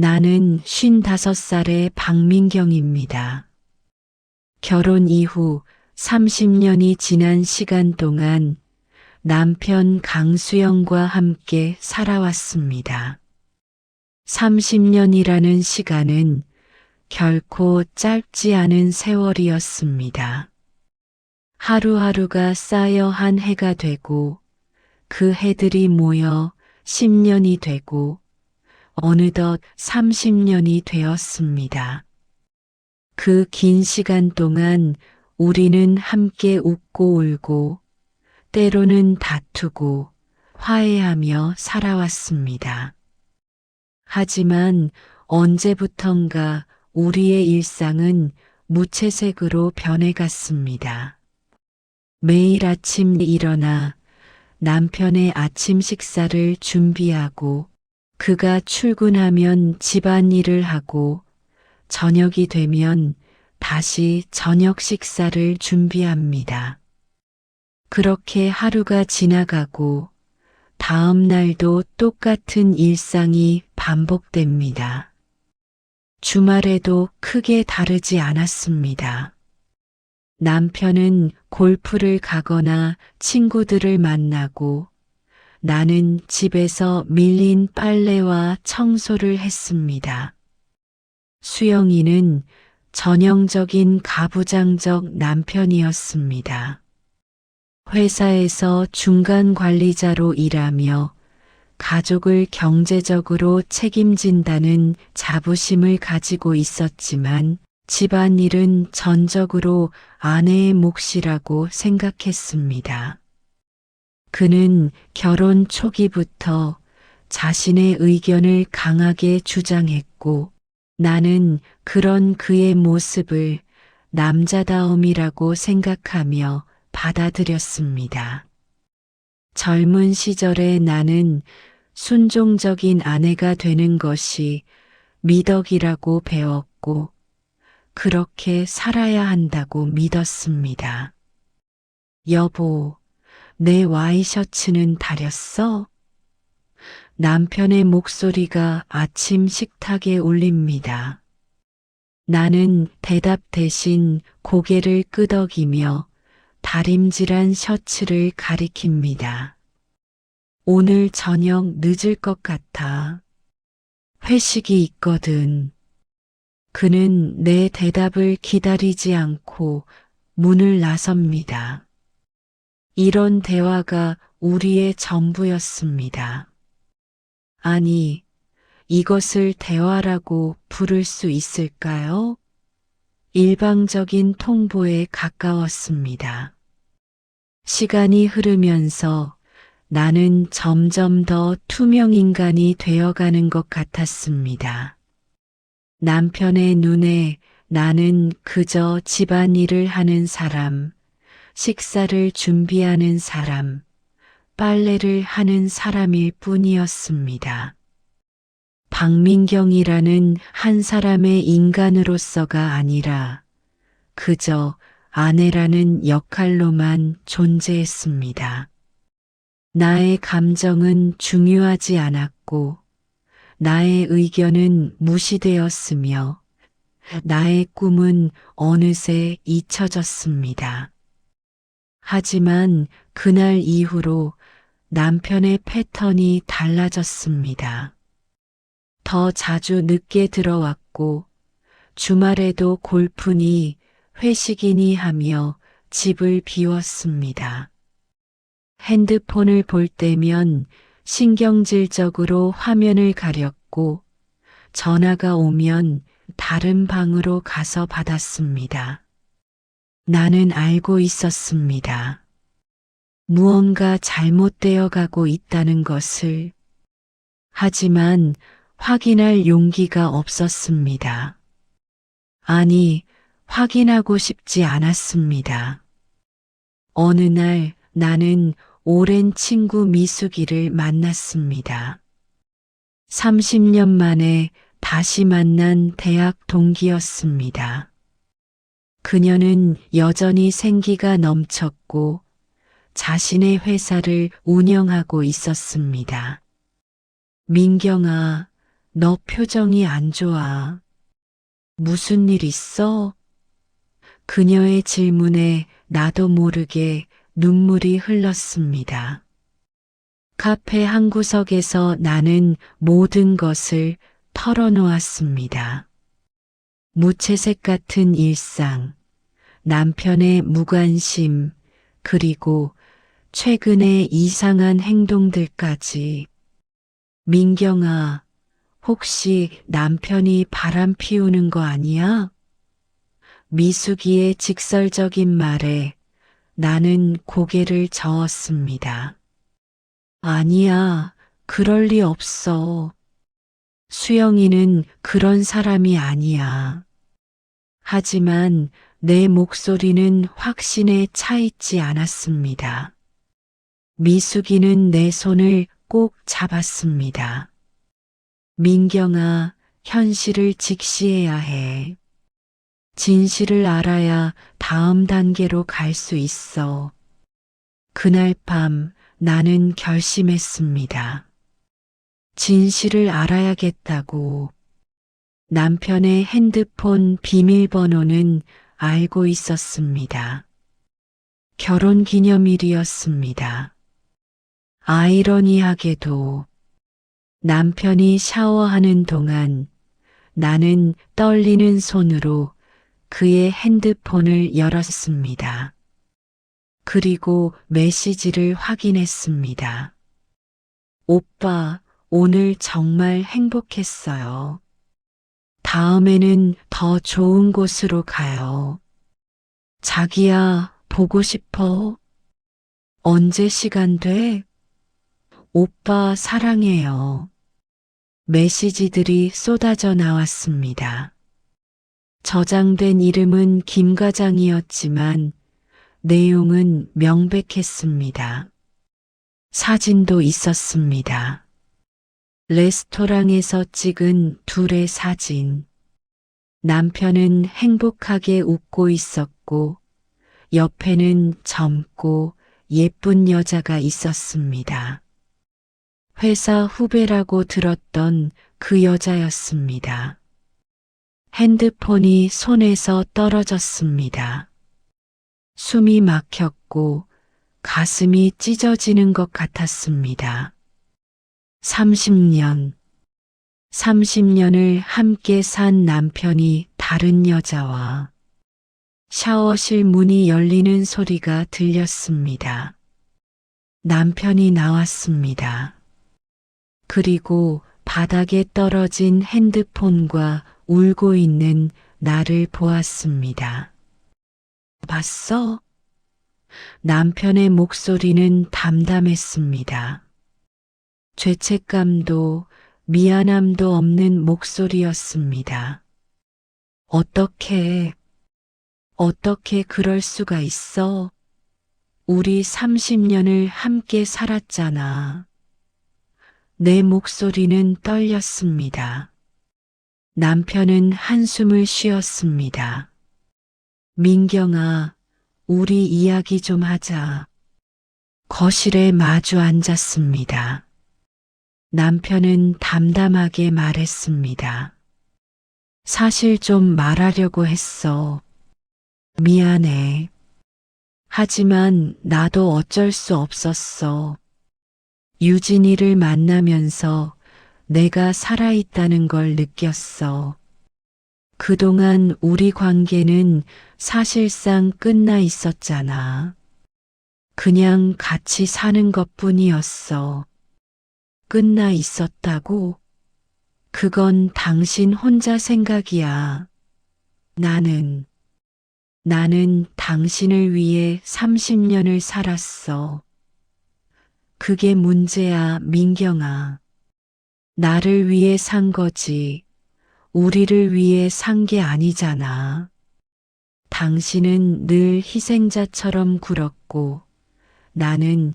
나는 55살의 박민경입니다. 결혼 이후 30년이 지난 시간 동안 남편 강수영과 함께 살아왔습니다. 30년이라는 시간은 결코 짧지 않은 세월이었습니다. 하루하루가 쌓여 한 해가 되고 그 해들이 모여 10년이 되고 어느덧 30년이 되었습니다. 그 긴 시간 동안 우리는 함께 웃고 울고 때로는 다투고 화해하며 살아왔습니다. 하지만 언제부턴가 우리의 일상은 무채색으로 변해갔습니다. 매일 아침 일어나 남편의 아침 식사를 준비하고 그가 출근하면 집안일을 하고 저녁이 되면 다시 저녁 식사를 준비합니다. 그렇게 하루가 지나가고 다음 날도 똑같은 일상이 반복됩니다. 주말에도 크게 다르지 않았습니다. 남편은 골프를 가거나 친구들을 만나고 나는 집에서 밀린 빨래와 청소를 했습니다. 수영이는 전형적인 가부장적 남편이었습니다. 회사에서 중간 관리자로 일하며 가족을 경제적으로 책임진다는 자부심을 가지고 있었지만 집안일은 전적으로 아내의 몫이라고 생각했습니다. 그는 결혼 초기부터 자신의 의견을 강하게 주장했고 나는 그런 그의 모습을 남자다움이라고 생각하며 받아들였습니다. 젊은 시절에 나는 순종적인 아내가 되는 것이 미덕이라고 배웠고 그렇게 살아야 한다고 믿었습니다. 여보, 내 와이셔츠는 다렸어? 남편의 목소리가 아침 식탁에 울립니다. 나는 대답 대신 고개를 끄덕이며 다림질한 셔츠를 가리킵니다. 오늘 저녁 늦을 것 같아. 회식이 있거든. 그는 내 대답을 기다리지 않고 문을 나섭니다. 이런 대화가 우리의 전부였습니다. 아니, 이것을 대화라고 부를 수 있을까요? 일방적인 통보에 가까웠습니다. 시간이 흐르면서 나는 점점 더 투명 인간이 되어가는 것 같았습니다. 남편의 눈에 나는 그저 집안일을 하는 사람, 식사를 준비하는 사람, 빨래를 하는 사람일 뿐이었습니다. 박민경이라는 한 사람의 인간으로서가 아니라 그저 아내라는 역할로만 존재했습니다. 나의 감정은 중요하지 않았고 나의 의견은 무시되었으며 나의 꿈은 어느새 잊혀졌습니다. 하지만 그날 이후로 남편의 패턴이 달라졌습니다. 더 자주 늦게 들어왔고 주말에도 골프니 회식이니 하며 집을 비웠습니다. 핸드폰을 볼 때면 신경질적으로 화면을 가렸고 전화가 오면 다른 방으로 가서 받았습니다. 나는 알고 있었습니다. 무언가 잘못되어 가고 있다는 것을. 하지만 확인할 용기가 없었습니다. 아니, 확인하고 싶지 않았습니다. 어느 날 나는 오랜 친구 미숙이를 만났습니다. 30년 만에 다시 만난 대학 동기였습니다. 그녀는 여전히 생기가 넘쳤고 자신의 회사를 운영하고 있었습니다. 민경아, 너 표정이 안 좋아. 무슨 일 있어? 그녀의 질문에 나도 모르게 눈물이 흘렀습니다. 카페 한 구석에서 나는 모든 것을 털어놓았습니다. 무채색 같은 일상, 남편의 무관심, 그리고 최근의 이상한 행동들까지. 민경아, 혹시 남편이 바람 피우는 거 아니야? 미숙이의 직설적인 말에 나는 고개를 저었습니다. 아니야, 그럴 리 없어. 수영이는 그런 사람이 아니야. 하지만 내 목소리는 확신에 차 있지 않았습니다. 미숙이는 내 손을 꼭 잡았습니다. 민경아, 현실을 직시해야 해. 진실을 알아야 다음 단계로 갈 수 있어. 그날 밤 나는 결심했습니다. 진실을 알아야겠다고. 남편의 핸드폰 비밀번호는 알고 있었습니다. 결혼 기념일이었습니다. 아이러니하게도 남편이 샤워하는 동안 나는 떨리는 손으로 그의 핸드폰을 열었습니다. 그리고 메시지를 확인했습니다. 오빠, 오늘 정말 행복했어요. 다음에는 더 좋은 곳으로 가요. 자기야, 보고 싶어. 언제 시간 돼? 오빠 사랑해요. 메시지들이 쏟아져 나왔습니다. 저장된 이름은 김 과장이었지만 내용은 명백했습니다. 사진도 있었습니다. 레스토랑에서 찍은 둘의 사진. 남편은 행복하게 웃고 있었고 옆에는 젊고 예쁜 여자가 있었습니다. 회사 후배라고 들었던 그 여자였습니다. 핸드폰이 손에서 떨어졌습니다. 숨이 막혔고 가슴이 찢어지는 것 같았습니다. 30년을 함께 산 남편이 다른 여자와 샤워실 문이 열리는 소리가 들렸습니다. 남편이 나왔습니다. 그리고 바닥에 떨어진 핸드폰과 울고 있는 나를 보았습니다. 봤어? 남편의 목소리는 담담했습니다. 죄책감도 미안함도 없는 목소리였습니다. 어떻게 그럴 수가 있어? 우리 30년을 함께 살았잖아. 내 목소리는 떨렸습니다. 남편은 한숨을 쉬었습니다. 민경아, 우리 이야기 좀 하자. 거실에 마주 앉았습니다. 남편은 담담하게 말했습니다. 사실 좀 말하려고 했어. 미안해. 하지만 나도 어쩔 수 없었어. 유진이를 만나면서 내가 살아있다는 걸 느꼈어. 그동안 우리 관계는 사실상 끝나 있었잖아. 그냥 같이 사는 것뿐이었어. 끝나 있었다고? 그건 당신 혼자 생각이야. 나는 당신을 위해 30년을 살았어. 그게 문제야, 민경아. 나를 위해 산 거지. 우리를 위해 산 게 아니잖아. 당신은 늘 희생자처럼 굴었고 나는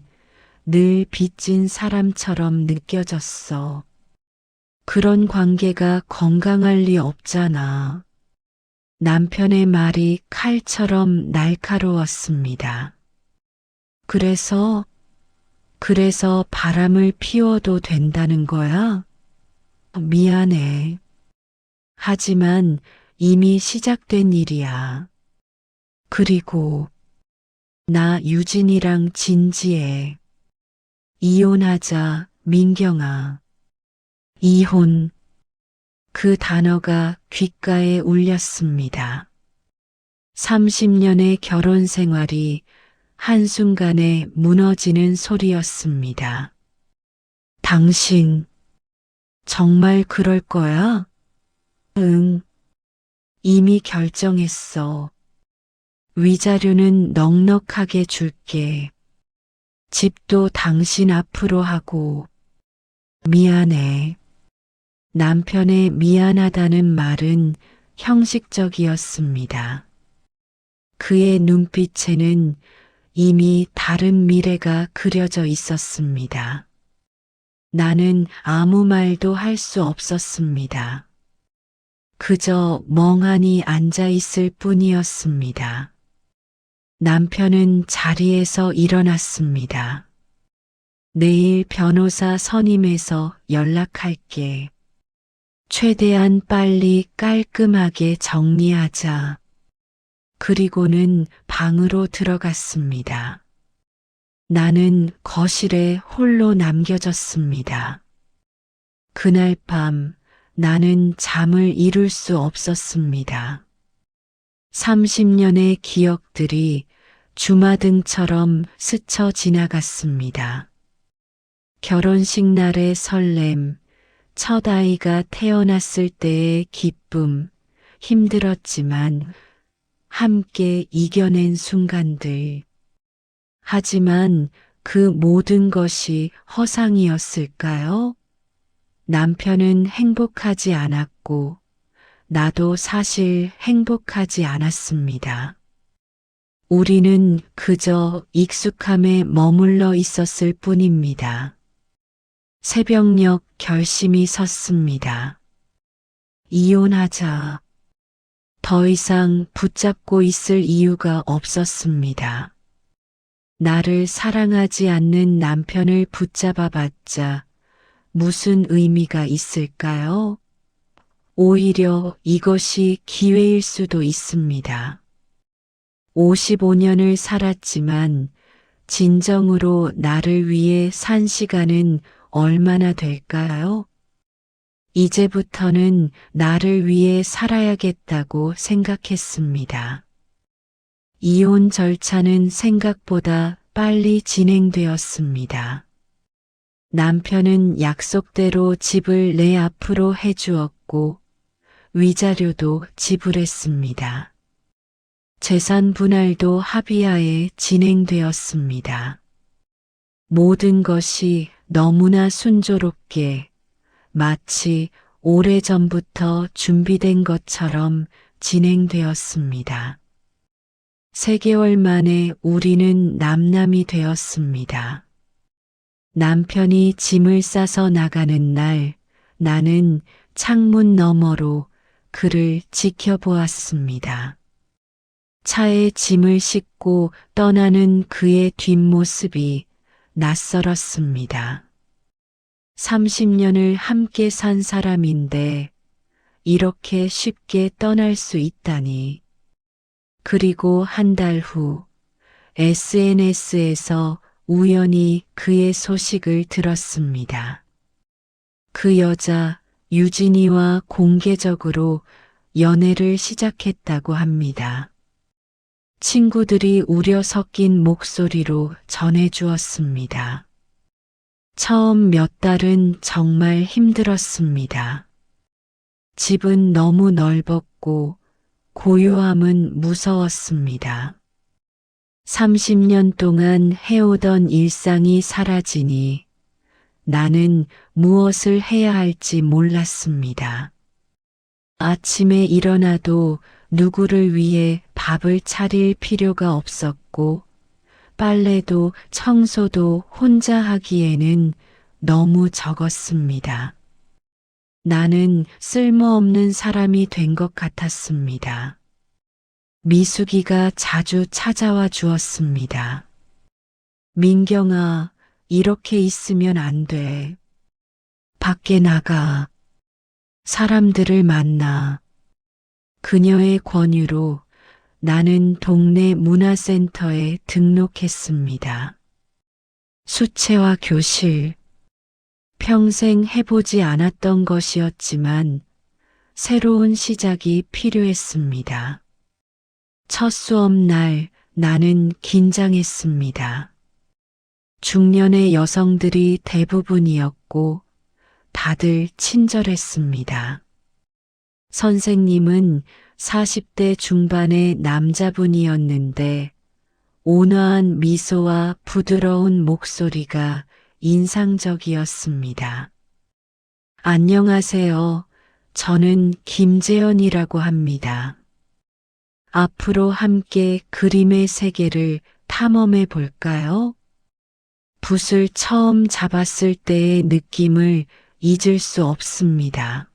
늘 빚진 사람처럼 느껴졌어. 그런 관계가 건강할 리 없잖아. 남편의 말이 칼처럼 날카로웠습니다. 그래서 바람을 피워도 된다는 거야? 미안해. 하지만 이미 시작된 일이야. 그리고 나 유진이랑 진지해. 이혼하자, 민경아. 이혼. 그 단어가 귓가에 울렸습니다. 30년의 결혼 생활이 한순간에 무너지는 소리였습니다. 당신, 정말 그럴 거야? 응, 이미 결정했어. 위자료는 넉넉하게 줄게. 집도 당신 앞으로 하고. 미안해. 남편의 미안하다는 말은 형식적이었습니다. 그의 눈빛에는 이미 다른 미래가 그려져 있었습니다. 나는 아무 말도 할 수 없었습니다. 그저 멍하니 앉아 있을 뿐이었습니다. 남편은 자리에서 일어났습니다. 내일 변호사 선임해서 연락할게. 최대한 빨리 깔끔하게 정리하자. 그리고는 방으로 들어갔습니다. 나는 거실에 홀로 남겨졌습니다. 그날 밤 나는 잠을 이룰 수 없었습니다. 30년의 기억들이 주마등처럼 스쳐 지나갔습니다. 결혼식 날의 설렘, 첫 아이가 태어났을 때의 기쁨, 힘들었지만 함께 이겨낸 순간들. 하지만 그 모든 것이 허상이었을까요? 남편은 행복하지 않았고, 나도 사실 행복하지 않았습니다. 우리는 그저 익숙함에 머물러 있었을 뿐입니다. 새벽녘 결심이 섰습니다. 이혼하자. 더 이상 붙잡고 있을 이유가 없었습니다. 나를 사랑하지 않는 남편을 붙잡아봤자 무슨 의미가 있을까요? 오히려 이것이 기회일 수도 있습니다. 55년을 살았지만 진정으로 나를 위해 산 시간은 얼마나 될까요? 이제부터는 나를 위해 살아야겠다고 생각했습니다. 이혼 절차는 생각보다 빨리 진행되었습니다. 남편은 약속대로 집을 내 앞으로 해주었고 위자료도 지불했습니다. 재산 분할도 합의하에 진행되었습니다. 모든 것이 너무나 순조롭게 마치 오래전부터 준비된 것처럼 진행되었습니다. 3개월 만에 우리는 남남이 되었습니다. 남편이 짐을 싸서 나가는 날 나는 창문 너머로 그를 지켜보았습니다. 차에 짐을 싣고 떠나는 그의 뒷모습이 낯설었습니다. 30년을 함께 산 사람인데 이렇게 쉽게 떠날 수 있다니. 그리고 한 달 후 SNS에서 우연히 그의 소식을 들었습니다. 그 여자 유진이와 공개적으로 연애를 시작했다고 합니다. 친구들이 우려 섞인 목소리로 전해주었습니다. 처음 몇 달은 정말 힘들었습니다. 집은 너무 넓었고 고요함은 무서웠습니다. 30년 동안 해오던 일상이 사라지니 나는 무엇을 해야 할지 몰랐습니다. 아침에 일어나도 누구를 위해 밥을 차릴 필요가 없었고 빨래도 청소도 혼자 하기에는 너무 적었습니다. 나는 쓸모없는 사람이 된 것 같았습니다. 미숙이가 자주 찾아와 주었습니다. 민경아, 이렇게 있으면 안 돼. 밖에 나가. 사람들을 만나 그녀의 권유로 나는 동네 문화센터에 등록했습니다. 수채화 교실. 평생 해보지 않았던 것이었지만 새로운 시작이 필요했습니다. 첫 수업 날 나는 긴장했습니다. 중년의 여성들이 대부분이었고 다들 친절했습니다. 선생님은 40대 중반의 남자분이었는데 온화한 미소와 부드러운 목소리가 인상적이었습니다. 안녕하세요. 저는 김재현이라고 합니다. 앞으로 함께 그림의 세계를 탐험해 볼까요? 붓을 처음 잡았을 때의 느낌을 잊을 수 없습니다.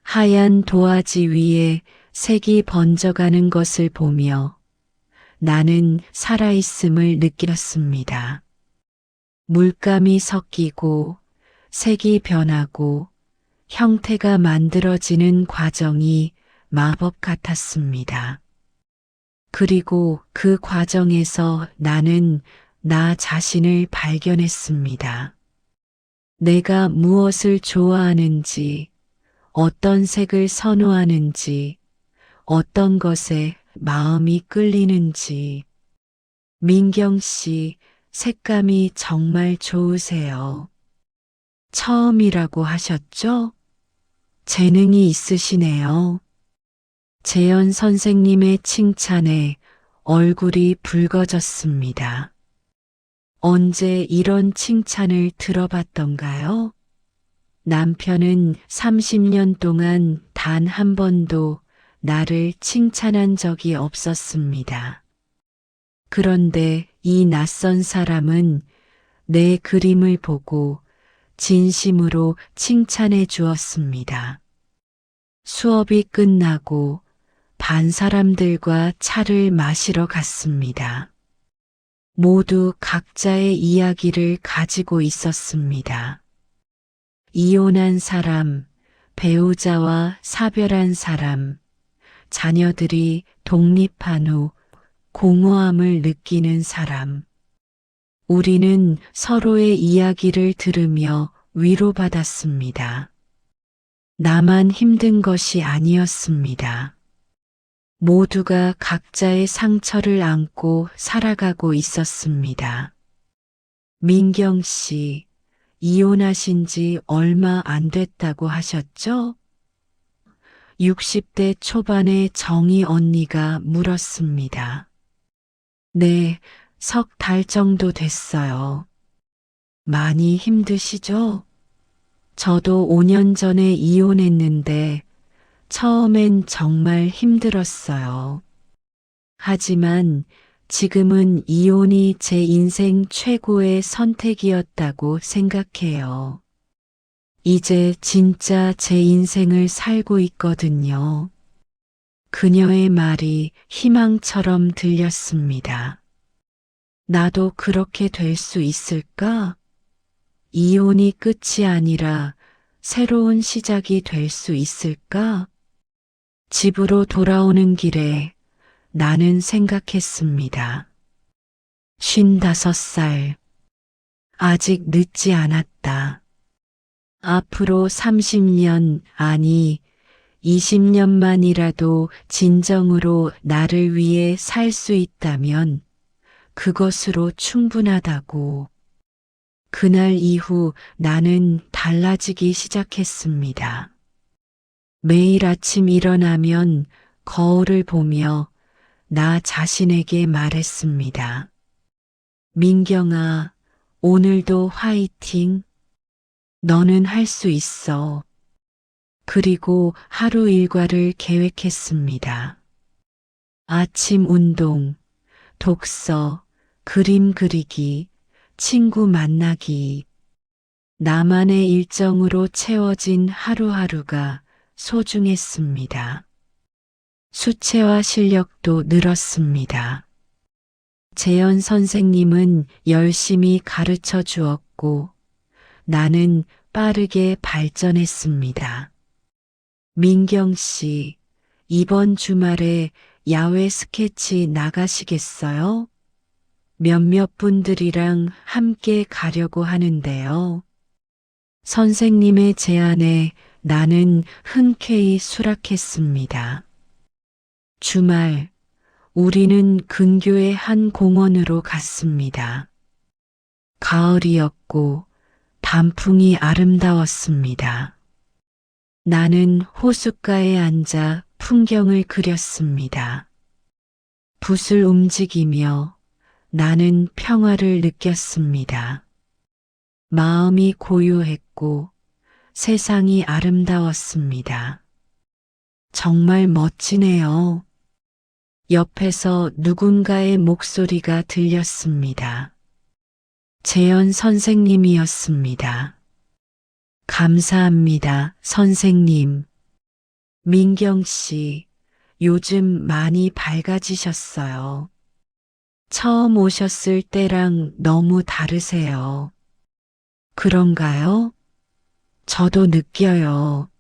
하얀 도화지 위에 색이 번져가는 것을 보며 나는 살아있음을 느꼈습니다. 물감이 섞이고 색이 변하고 형태가 만들어지는 과정이 마법 같았습니다. 그리고 그 과정에서 나는 나 자신을 발견했습니다. 내가 무엇을 좋아하는지, 어떤 색을 선호하는지, 어떤 것에 마음이 끌리는지. 민경 씨, 색감이 정말 좋으세요. 처음이라고 하셨죠? 재능이 있으시네요. 재현 선생님의 칭찬에 얼굴이 붉어졌습니다. 언제 이런 칭찬을 들어봤던가요? 남편은 30년 동안 단 한 번도 나를 칭찬한 적이 없었습니다. 그런데 이 낯선 사람은 내 그림을 보고 진심으로 칭찬해 주었습니다. 수업이 끝나고 반 사람들과 차를 마시러 갔습니다. 모두 각자의 이야기를 가지고 있었습니다. 이혼한 사람, 배우자와 사별한 사람, 자녀들이 독립한 후 공허함을 느끼는 사람. 우리는 서로의 이야기를 들으며 위로받았습니다. 나만 힘든 것이 아니었습니다. 모두가 각자의 상처를 안고 살아가고 있었습니다. 민경 씨, 이혼하신 지 얼마 안 됐다고 하셨죠? 60대 초반의 정희 언니가 물었습니다. 네, 석 달 정도 됐어요. 많이 힘드시죠? 저도 5년 전에 이혼했는데 처음엔 정말 힘들었어요. 하지만 지금은 이혼이 제 인생 최고의 선택이었다고 생각해요. 이제 진짜 제 인생을 살고 있거든요. 그녀의 말이 희망처럼 들렸습니다. 나도 그렇게 될 수 있을까? 이혼이 끝이 아니라 새로운 시작이 될 수 있을까? 집으로 돌아오는 길에 나는 생각했습니다. 55살. 아직 늦지 않았다. 앞으로 30년, 아니 20년만이라도 진정으로 나를 위해 살 수 있다면 그것으로 충분하다고. 그날 이후 나는 달라지기 시작했습니다. 매일 아침 일어나면 거울을 보며 나 자신에게 말했습니다. 민경아, 오늘도 화이팅. 너는 할 수 있어. 그리고 하루 일과를 계획했습니다. 아침 운동, 독서, 그림 그리기, 친구 만나기. 나만의 일정으로 채워진 하루하루가 소중했습니다. 수채화 실력도 늘었습니다. 재현 선생님은 열심히 가르쳐 주었고 나는 빠르게 발전했습니다. 민경 씨, 이번 주말에 야외 스케치 나가시겠어요? 몇몇 분들이랑 함께 가려고 하는데요. 선생님의 제안에 나는 흔쾌히 수락했습니다. 주말, 우리는 근교의 한 공원으로 갔습니다. 가을이었고 단풍이 아름다웠습니다. 나는 호숫가에 앉아 풍경을 그렸습니다. 붓을 움직이며 나는 평화를 느꼈습니다. 마음이 고요했고 세상이 아름다웠습니다. 정말 멋지네요. 옆에서 누군가의 목소리가 들렸습니다. 재현 선생님이었습니다. 감사합니다, 선생님. 민경 씨, 요즘 많이 밝아지셨어요. 처음 오셨을 때랑 너무 다르세요. 그런가요? 저도 느껴요.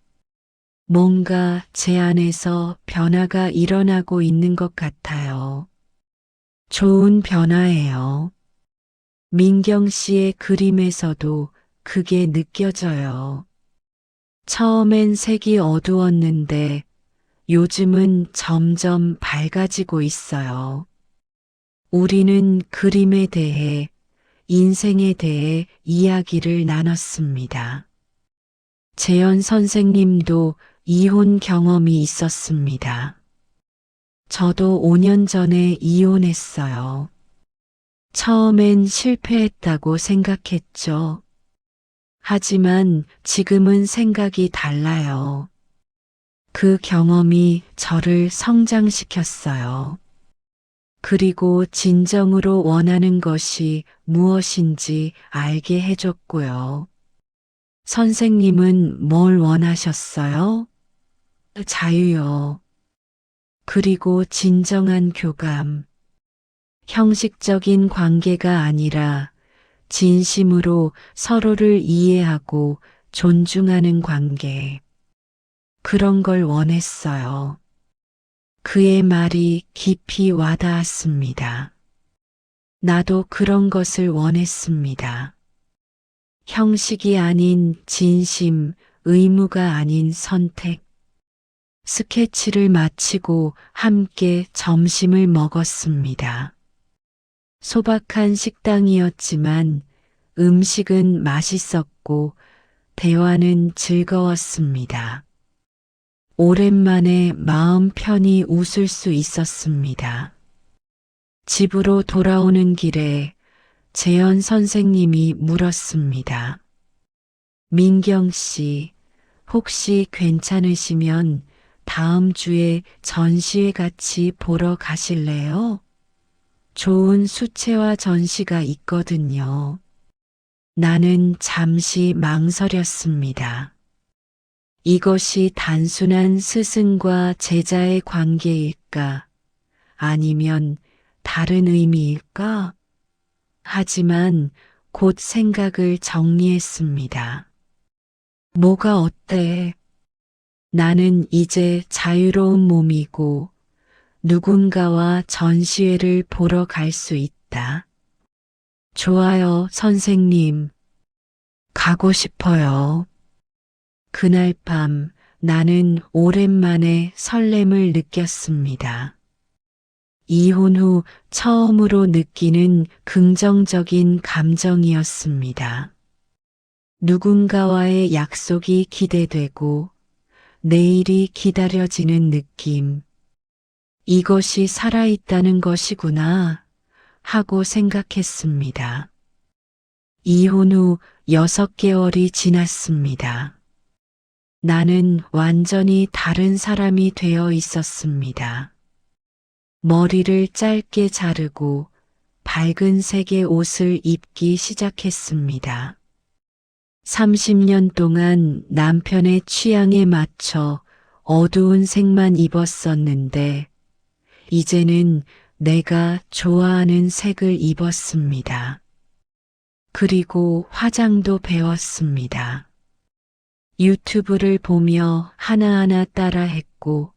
뭔가 제 안에서 변화가 일어나고 있는 것 같아요. 좋은 변화예요. 민경 씨의 그림에서도 그게 느껴져요. 처음엔 색이 어두웠는데 요즘은 점점 밝아지고 있어요. 우리는 그림에 대해, 인생에 대해 이야기를 나눴습니다. 재현 선생님도 이혼 경험이 있었습니다. 저도 5년 전에 이혼했어요. 처음엔 실패했다고 생각했죠. 하지만 지금은 생각이 달라요. 그 경험이 저를 성장시켰어요. 그리고 진정으로 원하는 것이 무엇인지 알게 해줬고요. 선생님은 뭘 원하셨어요? 자유요. 그리고 진정한 교감. 형식적인 관계가 아니라 진심으로 서로를 이해하고 존중하는 관계. 그런 걸 원했어요. 그의 말이 깊이 와닿았습니다. 나도 그런 것을 원했습니다. 형식이 아닌 진심, 의무가 아닌 선택. 스케치를 마치고 함께 점심을 먹었습니다. 소박한 식당이었지만 음식은 맛있었고 대화는 즐거웠습니다. 오랜만에 마음 편히 웃을 수 있었습니다. 집으로 돌아오는 길에 재현 선생님이 물었습니다. 민경 씨, 혹시 괜찮으시면 다음 주에 전시회 같이 보러 가실래요? 좋은 수채화 전시가 있거든요. 나는 잠시 망설였습니다. 이것이 단순한 스승과 제자의 관계일까? 아니면 다른 의미일까? 하지만 곧 생각을 정리했습니다. 뭐가 어때? 나는 이제 자유로운 몸이고 누군가와 전시회를 보러 갈 수 있다. 좋아요, 선생님. 가고 싶어요. 그날 밤 나는 오랜만에 설렘을 느꼈습니다. 이혼 후 처음으로 느끼는 긍정적인 감정이었습니다. 누군가와의 약속이 기대되고 내일이 기다려지는 느낌. 이것이 살아있다는 것이구나 하고 생각했습니다. 이혼 후 6개월이 지났습니다. 나는 완전히 다른 사람이 되어 있었습니다. 머리를 짧게 자르고 밝은 색의 옷을 입기 시작했습니다. 30년 동안 남편의 취향에 맞춰 어두운 색만 입었었는데 이제는 내가 좋아하는 색을 입었습니다. 그리고 화장도 배웠습니다. 유튜브를 보며 하나하나 따라했고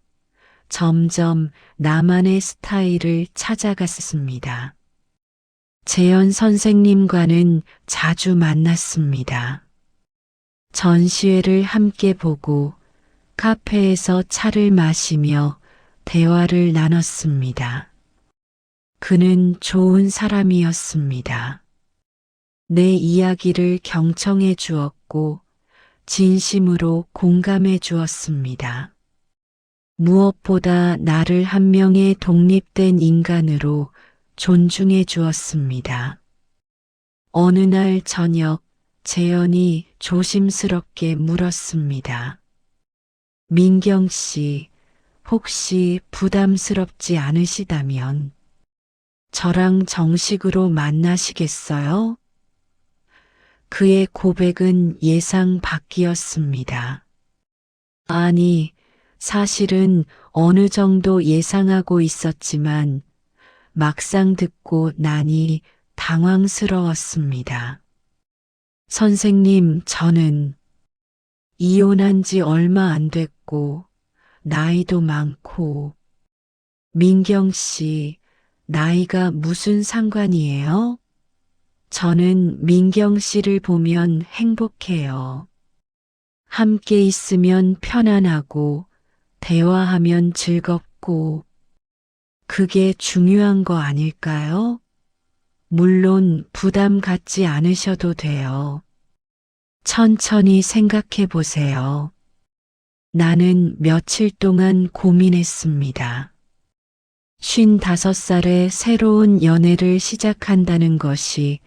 점점 나만의 스타일을 찾아갔습니다. 재현 선생님과는 자주 만났습니다. 전시회를 함께 보고 카페에서 차를 마시며 대화를 나눴습니다. 그는 좋은 사람이었습니다. 내 이야기를 경청해 주었고 진심으로 공감해 주었습니다. 무엇보다 나를 한 명의 독립된 인간으로 존중해 주었습니다. 어느 날 저녁 재현이 조심스럽게 물었습니다. 민경 씨, 혹시 부담스럽지 않으시다면 저랑 정식으로 만나시겠어요? 그의 고백은 예상 밖이었습니다. 아니, 사실은 어느 정도 예상하고 있었지만 막상 듣고 나니 당황스러웠습니다. 선생님, 저는 이혼한 지 얼마 안 됐고 나이도 많고 민경 씨, 나이가 무슨 상관이에요? 저는 민경 씨를 보면 행복해요. 함께 있으면 편안하고 대화하면 즐겁고 그게 중요한 거 아닐까요? 물론 부담 갖지 않으셔도 돼요. 천천히 생각해 보세요. 나는 며칠 동안 고민했습니다. 55살에 새로운 연애를 시작한다는 것이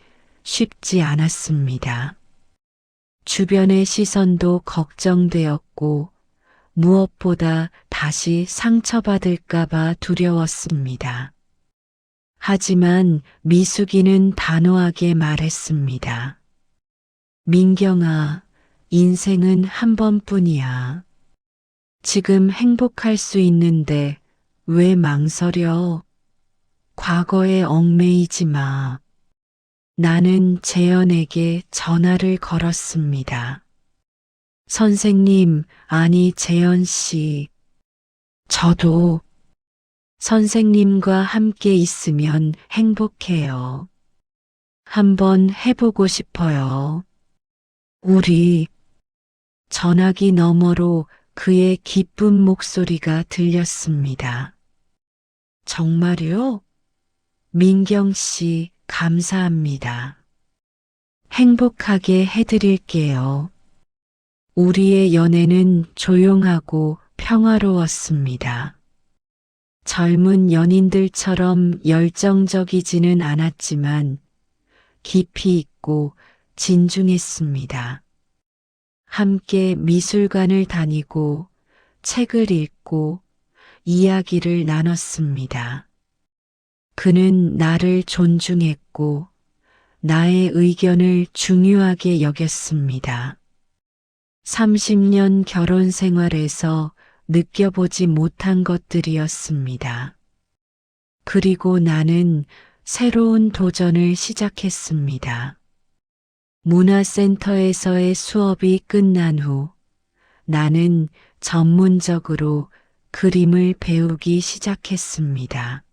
쉽지 않았습니다. 주변의 시선도 걱정되었고 무엇보다 다시 상처받을까봐 두려웠습니다. 하지만 미숙이는 단호하게 말했습니다. 민경아, 인생은 한 번뿐이야. 지금 행복할 수 있는데 왜 망설여? 과거에 얽매이지 마. 나는 재현에게 전화를 걸었습니다. 선생님, 아니 재현 씨. 저도 선생님과 함께 있으면 행복해요. 한번 해보고 싶어요. 우리 전화기 너머로 그의 기쁜 목소리가 들렸습니다. 정말요? 민경 씨, 감사합니다. 행복하게 해드릴게요. 우리의 연애는 조용하고 평화로웠습니다. 젊은 연인들처럼 열정적이지는 않았지만 깊이 있고 진중했습니다. 함께 미술관을 다니고 책을 읽고 이야기를 나눴습니다. 그는 나를 존중했고 나의 의견을 중요하게 여겼습니다. 30년 결혼 생활에서 느껴보지 못한 것들이었습니다. 그리고 나는 새로운 도전을 시작했습니다. 문화센터에서의 수업이 끝난 후 나는 전문적으로 그림을 배우기 시작했습니다.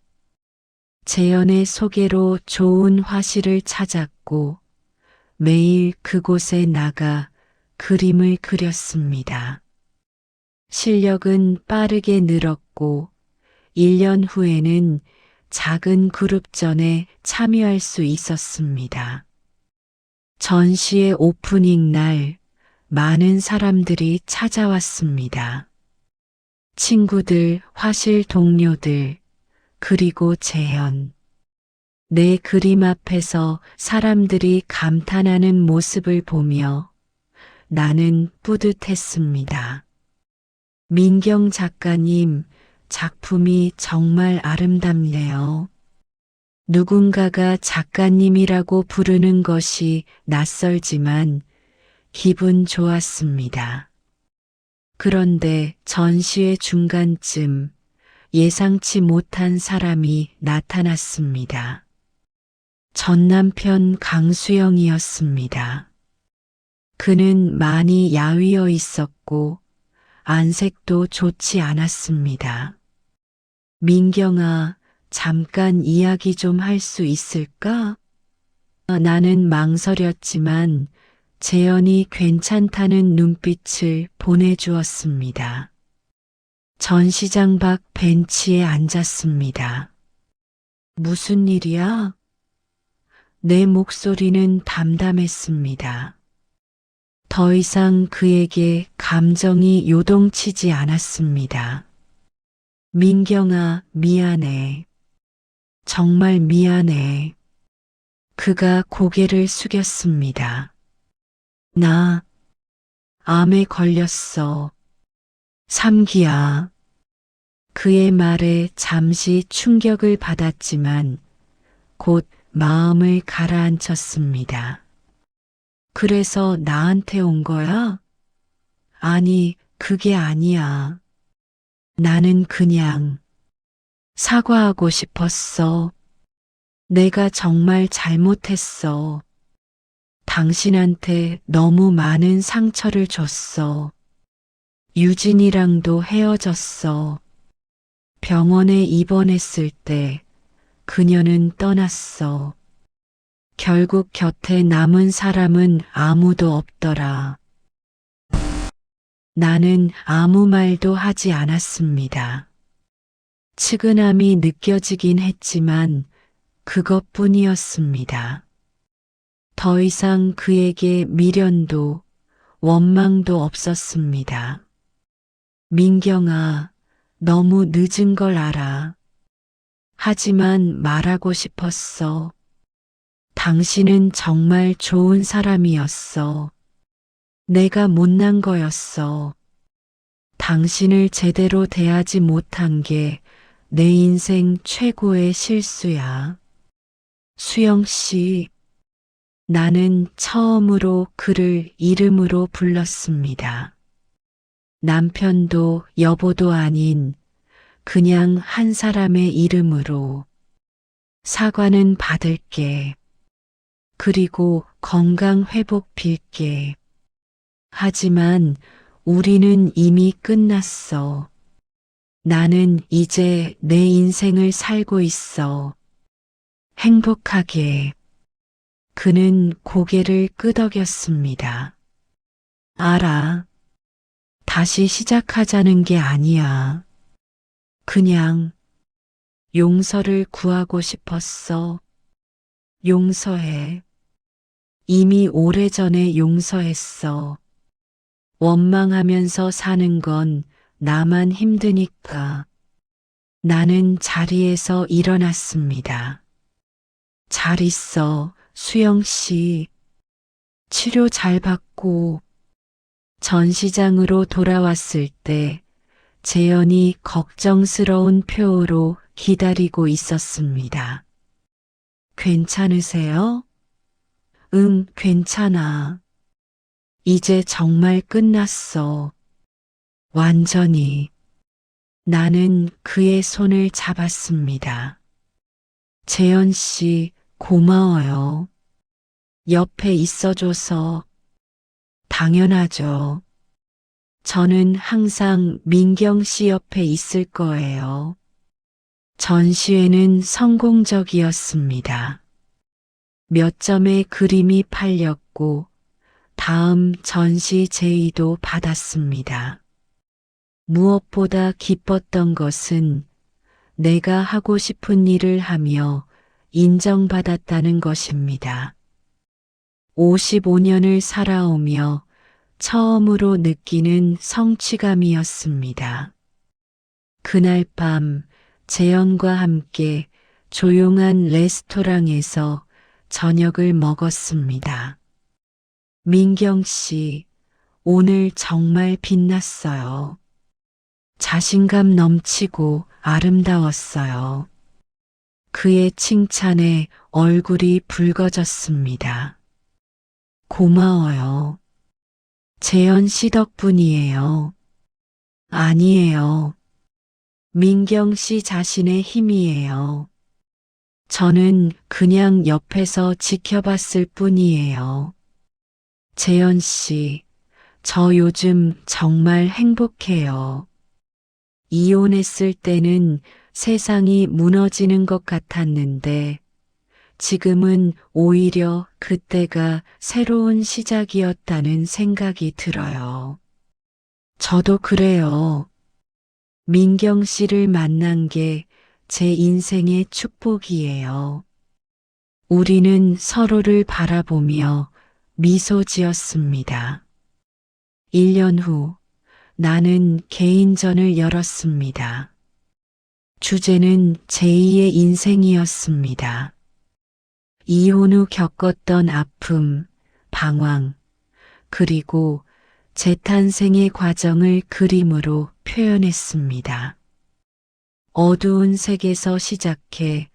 재현의 소개로 좋은 화실을 찾았고 매일 그곳에 나가 그림을 그렸습니다. 실력은 빠르게 늘었고 1년 후에는 작은 그룹전에 참여할 수 있었습니다. 전시회 오프닝 날 많은 사람들이 찾아왔습니다. 친구들, 화실 동료들, 그리고 재현. 내 그림 앞에서 사람들이 감탄하는 모습을 보며 나는 뿌듯했습니다. 민경 작가님, 작품이 정말 아름답네요. 누군가가 작가님이라고 부르는 것이 낯설지만 기분 좋았습니다. 그런데 전시회 중간쯤 예상치 못한 사람이 나타났습니다. 전 남편 강수영이었습니다. 그는 많이 야위어 있었고 안색도 좋지 않았습니다. 민경아, 잠깐 이야기 좀 할 수 있을까? 나는 망설였지만 재현이 괜찮다는 눈빛을 보내주었습니다. 전시장 밖 벤치에 앉았습니다. 무슨 일이야? 내 목소리는 담담했습니다. 더 이상 그에게 감정이 요동치지 않았습니다. 민경아, 미안해. 정말 미안해. 그가 고개를 숙였습니다. 나 암에 걸렸어. 3기야. 그의 말에 잠시 충격을 받았지만 곧 마음을 가라앉혔습니다. 그래서 나한테 온 거야? 아니, 그게 아니야. 나는 그냥 사과하고 싶었어. 내가 정말 잘못했어. 당신한테 너무 많은 상처를 줬어. 유진이랑도 헤어졌어. 병원에 입원했을 때 그녀는 떠났어. 결국 곁에 남은 사람은 아무도 없더라. 나는 아무 말도 하지 않았습니다. 측은함이 느껴지긴 했지만 그것뿐이었습니다. 더 이상 그에게 미련도 원망도 없었습니다. 민경아, 너무 늦은 걸 알아. 하지만 말하고 싶었어. 당신은 정말 좋은 사람이었어. 내가 못난 거였어. 당신을 제대로 대하지 못한 게 내 인생 최고의 실수야. 수영 씨, 나는 처음으로 그를 이름으로 불렀습니다. 남편도 여보도 아닌 그냥 한 사람의 이름으로. 사과는 받을게. 그리고 건강 회복 빌게. 하지만 우리는 이미 끝났어. 나는 이제 내 인생을 살고 있어. 행복하게. 그는 고개를 끄덕였습니다. 알아. 다시 시작하자는 게 아니야. 그냥 용서를 구하고 싶었어. 용서해. 이미 오래전에 용서했어. 원망하면서 사는 건 나만 힘드니까. 나는 자리에서 일어났습니다. 잘 있어, 수영 씨. 치료 잘 받고. 전시장으로 돌아왔을 때 재현이 걱정스러운 표로 기다리고 있었습니다. 괜찮으세요? 응, 괜찮아. 이제 정말 끝났어. 완전히. 나는 그의 손을 잡았습니다. 재현 씨, 고마워요. 옆에 있어줘서. 당연하죠. 저는 항상 민경 씨 옆에 있을 거예요. 전시회는 성공적이었습니다. 몇 점의 그림이 팔렸고 다음 전시 제의도 받았습니다. 무엇보다 기뻤던 것은 내가 하고 싶은 일을 하며 인정받았다는 것입니다. 55년을 살아오며 처음으로 느끼는 성취감이었습니다. 그날 밤 재현과 함께 조용한 레스토랑에서 저녁을 먹었습니다. 민경 씨, 오늘 정말 빛났어요. 자신감 넘치고 아름다웠어요. 그의 칭찬에 얼굴이 붉어졌습니다. 고마워요. 재현 씨 덕분이에요. 아니에요. 민경 씨 자신의 힘이에요. 저는 그냥 옆에서 지켜봤을 뿐이에요. 재현 씨, 저 요즘 정말 행복해요. 이혼했을 때는 세상이 무너지는 것 같았는데 지금은 오히려 그때가 새로운 시작이었다는 생각이 들어요. 저도 그래요. 민경 씨를 만난 게 제 인생의 축복이에요. 우리는 서로를 바라보며 미소 지었습니다. 1년 후 나는 개인전을 열었습니다. 주제는 제2의 인생이었습니다. 이혼 후 겪었던 아픔, 방황, 그리고 재탄생의 과정을 그림으로 표현했습니다. 어두운 색에서 시작해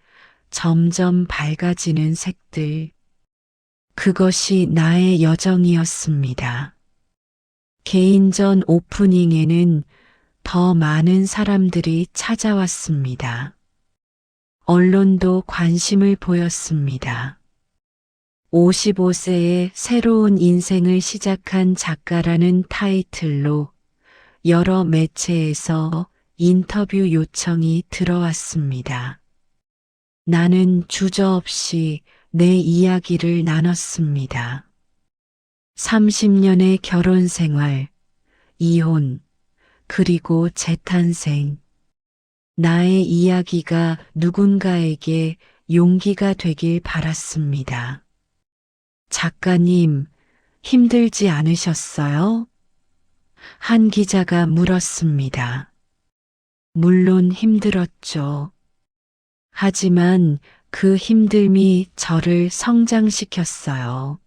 점점 밝아지는 색들. 그것이 나의 여정이었습니다. 개인전 오프닝에는 더 많은 사람들이 찾아왔습니다. 언론도 관심을 보였습니다. 55세의 새로운 인생을 시작한 작가라는 타이틀로 여러 매체에서 인터뷰 요청이 들어왔습니다. 나는 주저없이 내 이야기를 나눴습니다. 30년의 결혼 생활, 이혼, 그리고 재탄생. 나의 이야기가 누군가에게 용기가 되길 바랐습니다. 작가님, 힘들지 않으셨어요? 한 기자가 물었습니다. 물론 힘들었죠. 하지만 그 힘듦이 저를 성장시켰어요.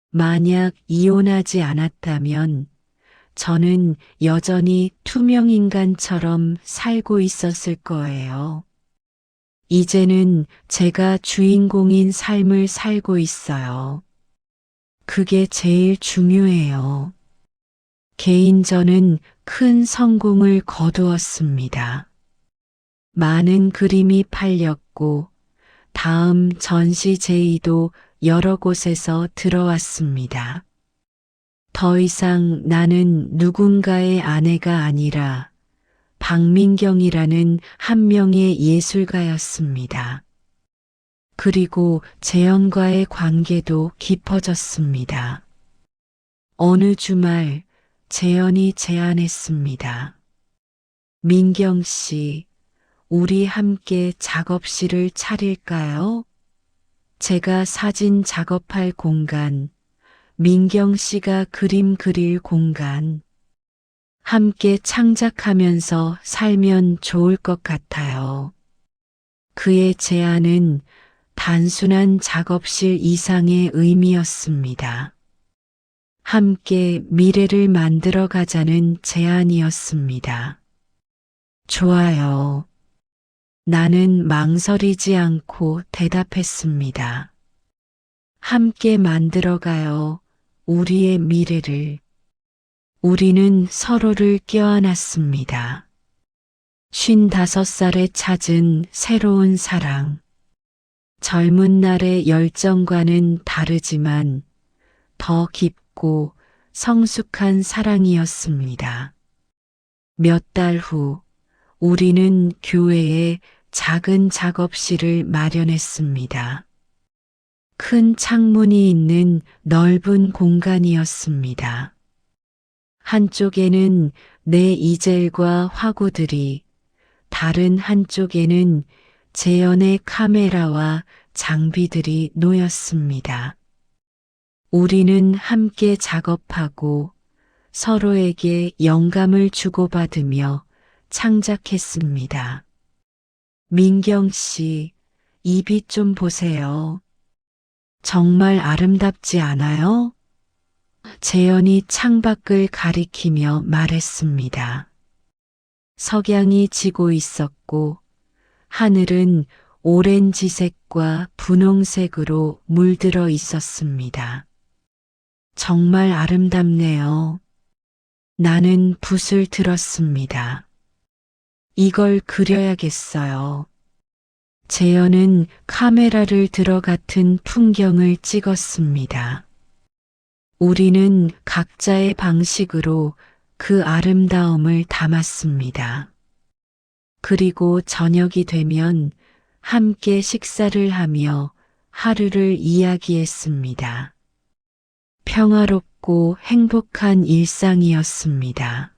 만약 이혼하지 않았다면 저는 여전히 투명인간처럼 살고 있었을 거예요. 이제는 제가 주인공인 삶을 살고 있어요. 그게 제일 중요해요. 개인전은 큰 성공을 거두었습니다. 많은 그림이 팔렸고 다음 전시 제의도 여러 곳에서 들어왔습니다. 더 이상 나는 누군가의 아내가 아니라 박민경이라는 한 명의 예술가였습니다. 그리고 재현과의 관계도 깊어졌습니다. 어느 주말 재현이 제안했습니다. 민경 씨, 우리 함께 작업실을 차릴까요? 제가 사진 작업할 공간, 민경 씨가 그림 그릴 공간, 함께 창작하면서 살면 좋을 것 같아요. 그의 제안은 단순한 작업실 이상의 의미였습니다. 함께 미래를 만들어 가자는 제안이었습니다. 좋아요. 나는 망설이지 않고 대답했습니다. 함께 만들어가요, 우리의 미래를. 우리는 서로를 껴안았습니다. 55살에 찾은 새로운 사랑. 젊은 날의 열정과는 다르지만 더 깊고 성숙한 사랑이었습니다. 몇 달 후 우리는 교회에 작은 작업실을 마련했습니다. 큰 창문이 있는 넓은 공간이었습니다. 한쪽에는 내 이젤과 화구들이, 다른 한쪽에는 재현의 카메라와 장비들이 놓였습니다. 우리는 함께 작업하고 서로에게 영감을 주고받으며 창작했습니다. 민경 씨, 이 빛 좀 보세요. 정말 아름답지 않아요? 재현이 창밖을 가리키며 말했습니다. 석양이 지고 있었고 하늘은 오렌지색과 분홍색으로 물들어 있었습니다. 정말 아름답네요. 나는 붓을 들었습니다. 이걸 그려야겠어요. 재현은 카메라를 들어 같은 풍경을 찍었습니다. 우리는 각자의 방식으로 그 아름다움을 담았습니다. 그리고 저녁이 되면 함께 식사를 하며 하루를 이야기했습니다. 평화롭고 행복한 일상이었습니다.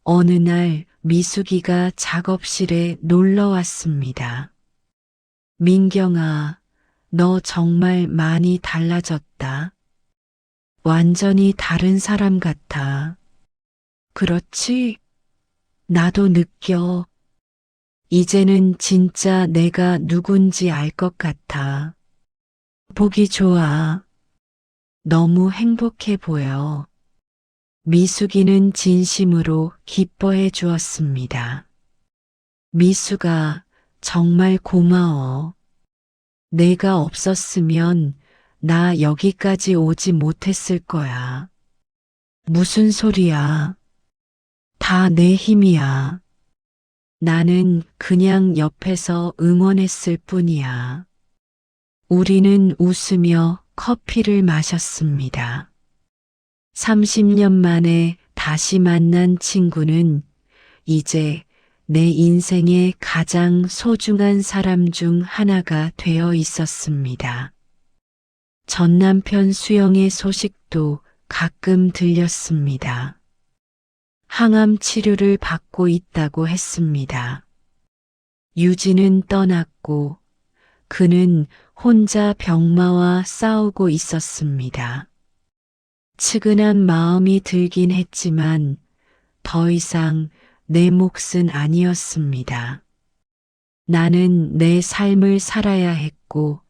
어느 날 미숙이가 작업실에 놀러 왔습니다. 민경아, 너 정말 많이 달라졌다. 완전히 다른 사람 같아. 그렇지? 나도 느껴. 이제는 진짜 내가 누군지 알 것 같아. 보기 좋아. 너무 행복해 보여. 미숙이는 진심으로 기뻐해 주었습니다. 미숙아, 정말 고마워. 내가 없었으면 나 여기까지 오지 못했을 거야. 무슨 소리야? 다 내 힘이야. 나는 그냥 옆에서 응원했을 뿐이야. 우리는 웃으며 커피를 마셨습니다. 30년 만에 다시 만난 친구는 이제 내 인생의 가장 소중한 사람 중 하나가 되어 있었습니다. 전 남편 수영의 소식도 가끔 들렸습니다. 항암 치료를 받고 있다고 했습니다. 유진은 떠났고 그는 혼자 병마와 싸우고 있었습니다. 측은한 마음이 들긴 했지만 더 이상 내 몫은 아니었습니다. 나는 내 삶을 살아야 했고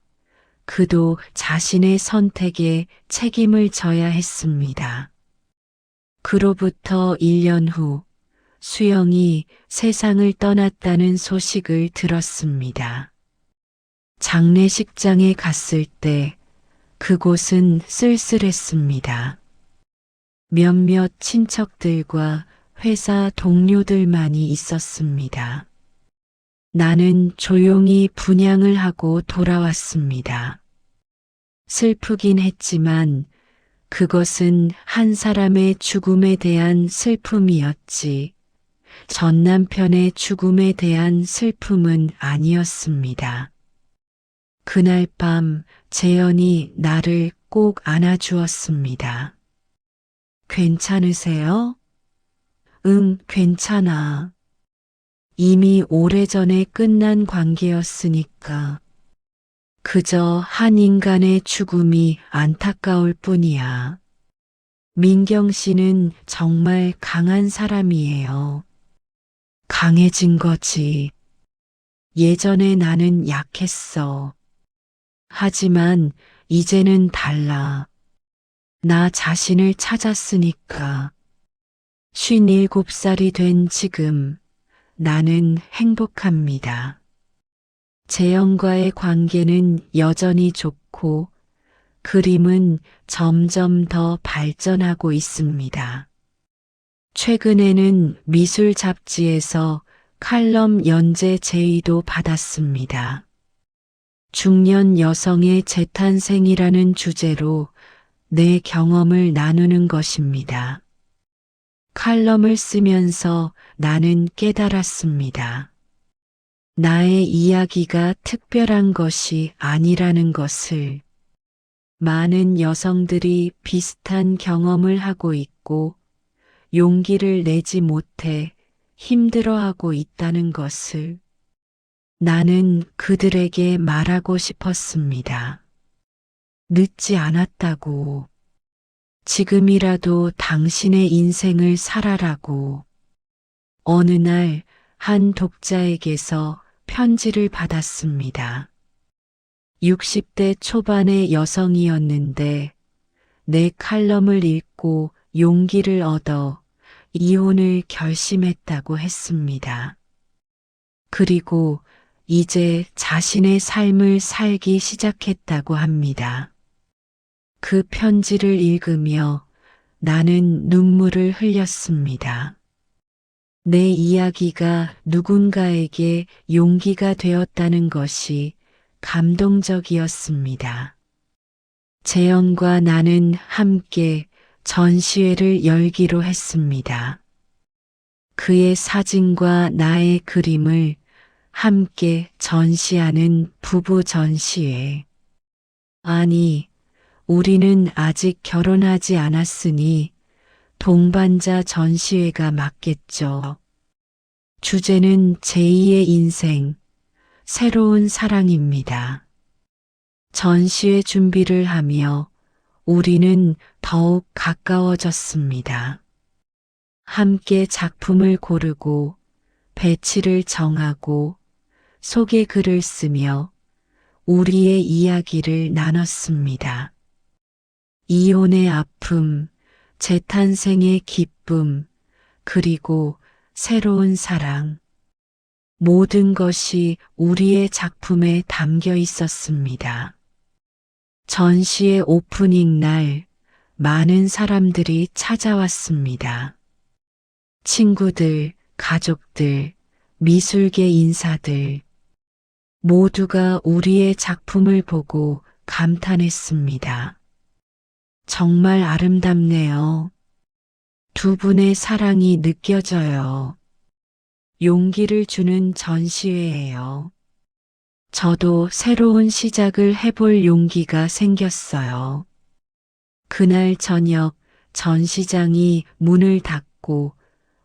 그도 자신의 선택에 책임을 져야 했습니다. 그로부터 1년 후 수영이 세상을 떠났다는 소식을 들었습니다. 장례식장에 갔을 때 그곳은 쓸쓸했습니다. 몇몇 친척들과 회사 동료들만이 있었습니다. 나는 조용히 분향을 하고 돌아왔습니다. 슬프긴 했지만 그것은 한 사람의 죽음에 대한 슬픔이었지, 전 남편의 죽음에 대한 슬픔은 아니었습니다. 그날 밤 재현이 나를 꼭 안아주었습니다. 괜찮으세요? 응, 괜찮아. 이미 오래전에 끝난 관계였으니까. 그저 한 인간의 죽음이 안타까울 뿐이야. 민경 씨는 정말 강한 사람이에요. 강해진 거지. 예전에 나는 약했어. 하지만 이제는 달라. 나 자신을 찾았으니까. 57살이 된 지금 나는 행복합니다. 재영과의 관계는 여전히 좋고 그림은 점점 더 발전하고 있습니다. 최근에는 미술 잡지에서 칼럼 연재 제의도 받았습니다. 중년 여성의 재탄생이라는 주제로 내 경험을 나누는 것입니다. 칼럼을 쓰면서 나는 깨달았습니다. 나의 이야기가 특별한 것이 아니라는 것을. 많은 여성들이 비슷한 경험을 하고 있고 용기를 내지 못해 힘들어하고 있다는 것을 나는 그들에게 말하고 싶었습니다. 늦지 않았다고. 지금이라도 당신의 인생을 살아라고. 어느 날 한 독자에게서 편지를 받았습니다. 60대 초반의 여성이었는데 내 칼럼을 읽고 용기를 얻어 이혼을 결심했다고 했습니다. 그리고 이제 자신의 삶을 살기 시작했다고 합니다. 그 편지를 읽으며 나는 눈물을 흘렸습니다. 내 이야기가 누군가에게 용기가 되었다는 것이 감동적이었습니다. 재현과 나는 함께 전시회를 열기로 했습니다. 그의 사진과 나의 그림을 함께 전시하는 부부 전시회. 아니, 우리는 아직 결혼하지 않았으니 동반자 전시회가 맞겠죠. 주제는 제2의 인생, 새로운 사랑입니다. 전시회 준비를 하며 우리는 더욱 가까워졌습니다. 함께 작품을 고르고 배치를 정하고 소개글을 쓰며 우리의 이야기를 나눴습니다. 이혼의 아픔, 재탄생의 기쁨, 그리고 새로운 사랑. 모든 것이 우리의 작품에 담겨 있었습니다. 전시회 오프닝 날 많은 사람들이 찾아왔습니다. 친구들, 가족들, 미술계 인사들, 모두가 우리의 작품을 보고 감탄했습니다. 정말 아름답네요. 두 분의 사랑이 느껴져요. 용기를 주는 전시회예요. 저도 새로운 시작을 해볼 용기가 생겼어요. 그날 저녁 전시장이 문을 닫고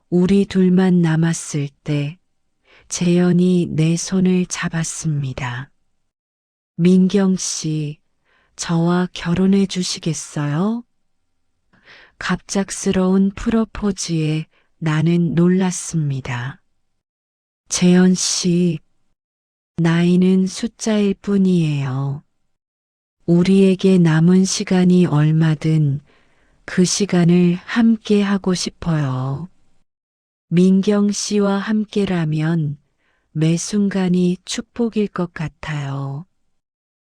우리 둘만 남았을 때 재현이 내 손을 잡았습니다. 민경 씨, 저와 결혼해 주시겠어요? 갑작스러운 프로포즈에 나는 놀랐습니다. 재현 씨, 나이는 숫자일 뿐이에요. 우리에게 남은 시간이 얼마든 그 시간을 함께 하고 싶어요. 민경 씨와 함께라면 매 순간이 축복일 것 같아요.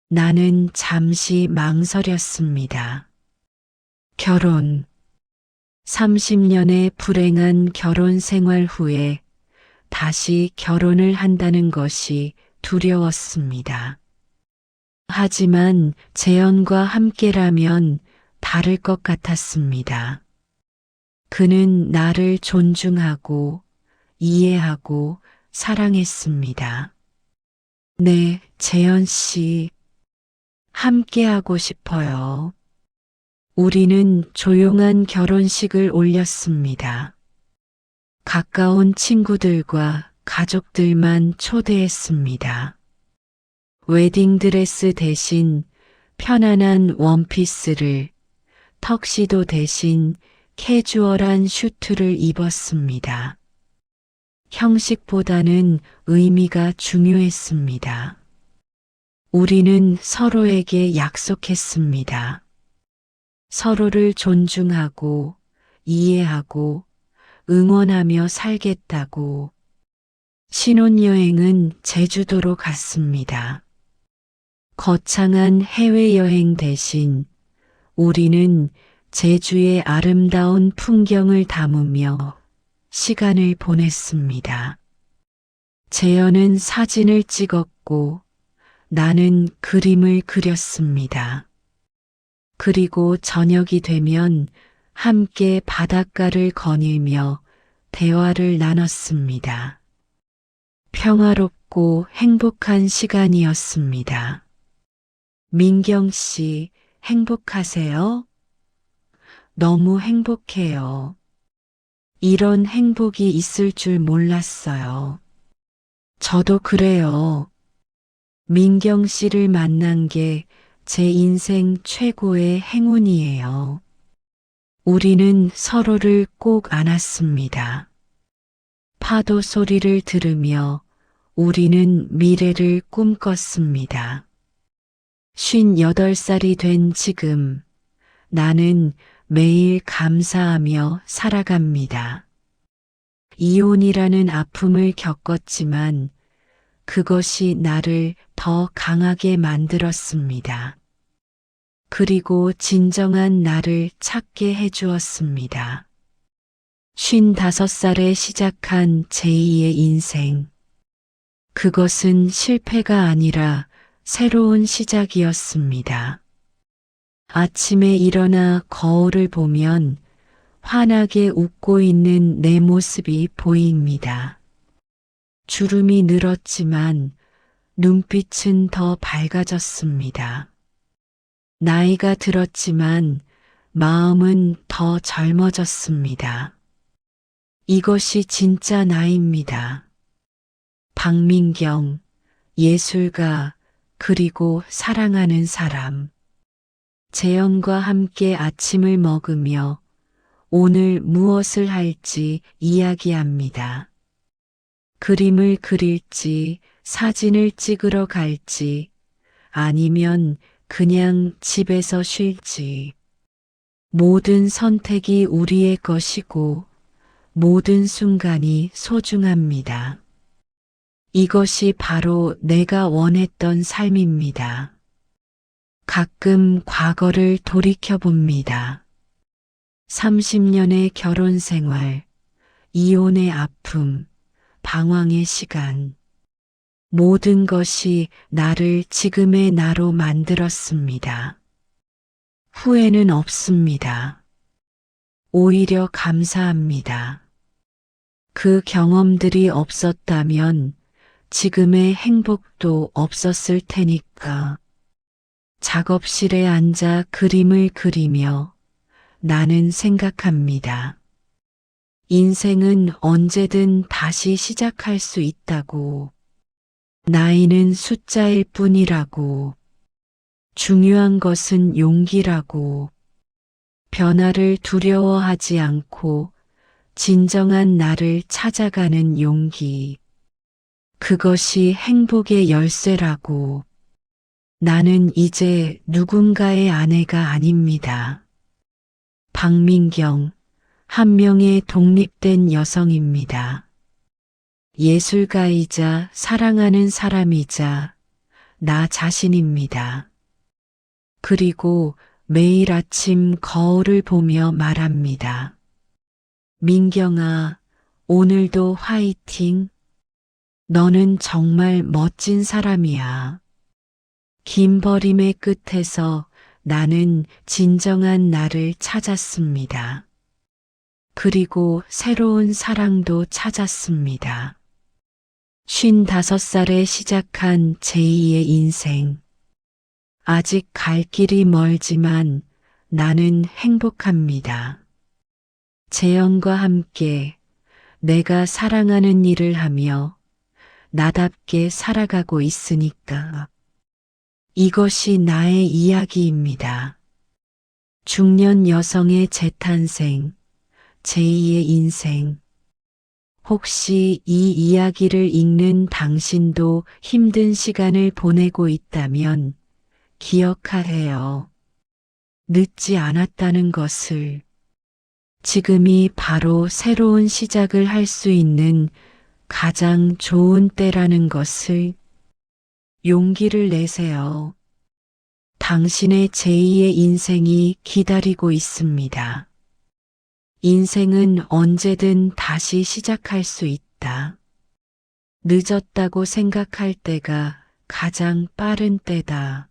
나는 잠시 망설였습니다. 결혼. 30년의 불행한 결혼 생활 후에 다시 결혼을 한다는 것이 두려웠습니다. 하지만 재현과 함께라면 다를 것 같았습니다. 그는 나를 존중하고 이해하고 사랑했습니다. 네, 재현 씨, 함께하고 싶어요. 우리는 조용한 결혼식을 올렸습니다. 가까운 친구들과 가족들만 초대했습니다. 웨딩드레스 대신 편안한 원피스를, 턱시도 대신 캐주얼한 슈트를 입었습니다. 형식보다는 의미가 중요했습니다. 우리는 서로에게 약속했습니다. 서로를 존중하고 이해하고 응원하며 살겠다고. 신혼여행은 제주도로 갔습니다. 거창한 해외여행 대신 우리는 제주의 아름다운 풍경을 담으며 시간을 보냈습니다. 재현은 사진을 찍었고 나는 그림을 그렸습니다. 그리고 저녁이 되면 함께 바닷가를 거닐며 대화를 나눴습니다. 평화롭고 행복한 시간이었습니다. 민경 씨, 행복하세요? 너무 행복해요. 이런 행복이 있을 줄 몰랐어요. 저도 그래요. 민경 씨를 만난 게 제 인생 최고의 행운이에요. 우리는 서로를 꼭 안았습니다. 파도 소리를 들으며 우리는 미래를 꿈꿨습니다. 58살이 된 지금 나는 매일 감사하며 살아갑니다. 이혼이라는 아픔을 겪었지만 그것이 나를 더 강하게 만들었습니다. 그리고 진정한 나를 찾게 해주었습니다. 55살에 시작한 제2의 인생. 그것은 실패가 아니라 새로운 시작이었습니다. 아침에 일어나 거울을 보면 환하게 웃고 있는 내 모습이 보입니다. 주름이 늘었지만 눈빛은 더 밝아졌습니다. 나이가 들었지만 마음은 더 젊어졌습니다. 이것이 진짜 나입니다. 박민경, 예술가, 그리고 사랑하는 사람. 재현과 함께 아침을 먹으며 오늘 무엇을 할지 이야기합니다. 그림을 그릴지, 사진을 찍으러 갈지, 아니면 그냥 집에서 쉴지. 모든 선택이 우리의 것이고 모든 순간이 소중합니다. 이것이 바로 내가 원했던 삶입니다. 가끔 과거를 돌이켜봅니다. 30년의 결혼 생활, 이혼의 아픔, 방황의 시간. 모든 것이 나를 지금의 나로 만들었습니다. 후회는 없습니다. 오히려 감사합니다. 그 경험들이 없었다면 지금의 행복도 없었을 테니까. 작업실에 앉아 그림을 그리며 나는 생각합니다. 인생은 언제든 다시 시작할 수 있다고. 나이는 숫자일 뿐이라고. 중요한 것은 용기라고. 변화를 두려워하지 않고 진정한 나를 찾아가는 용기. 그것이 행복의 열쇠라고. 나는 이제 누군가의 아내가 아닙니다. 박민경, 한 명의 독립된 여성입니다. 예술가이자 사랑하는 사람이자 나 자신입니다. 그리고 매일 아침 거울을 보며 말합니다. 민경아, 오늘도 화이팅. 너는 정말 멋진 사람이야. 긴 버림의 끝에서 나는 진정한 나를 찾았습니다. 그리고 새로운 사랑도 찾았습니다. 55살에 시작한 제2의 인생. 아직 갈 길이 멀지만 나는 행복합니다. 재현과 함께 내가 사랑하는 일을 하며 나답게 살아가고 있으니까. 이것이 나의 이야기입니다. 중년 여성의 재탄생, 제2의 인생. 혹시 이 이야기를 읽는 당신도 힘든 시간을 보내고 있다면 기억하세요. 늦지 않았다는 것을. 지금이 바로 새로운 시작을 할 수 있는 가장 좋은 때라는 것을. 용기를 내세요. 당신의 제2의 인생이 기다리고 있습니다. 인생은 언제든 다시 시작할 수 있다. 늦었다고 생각할 때가 가장 빠른 때다.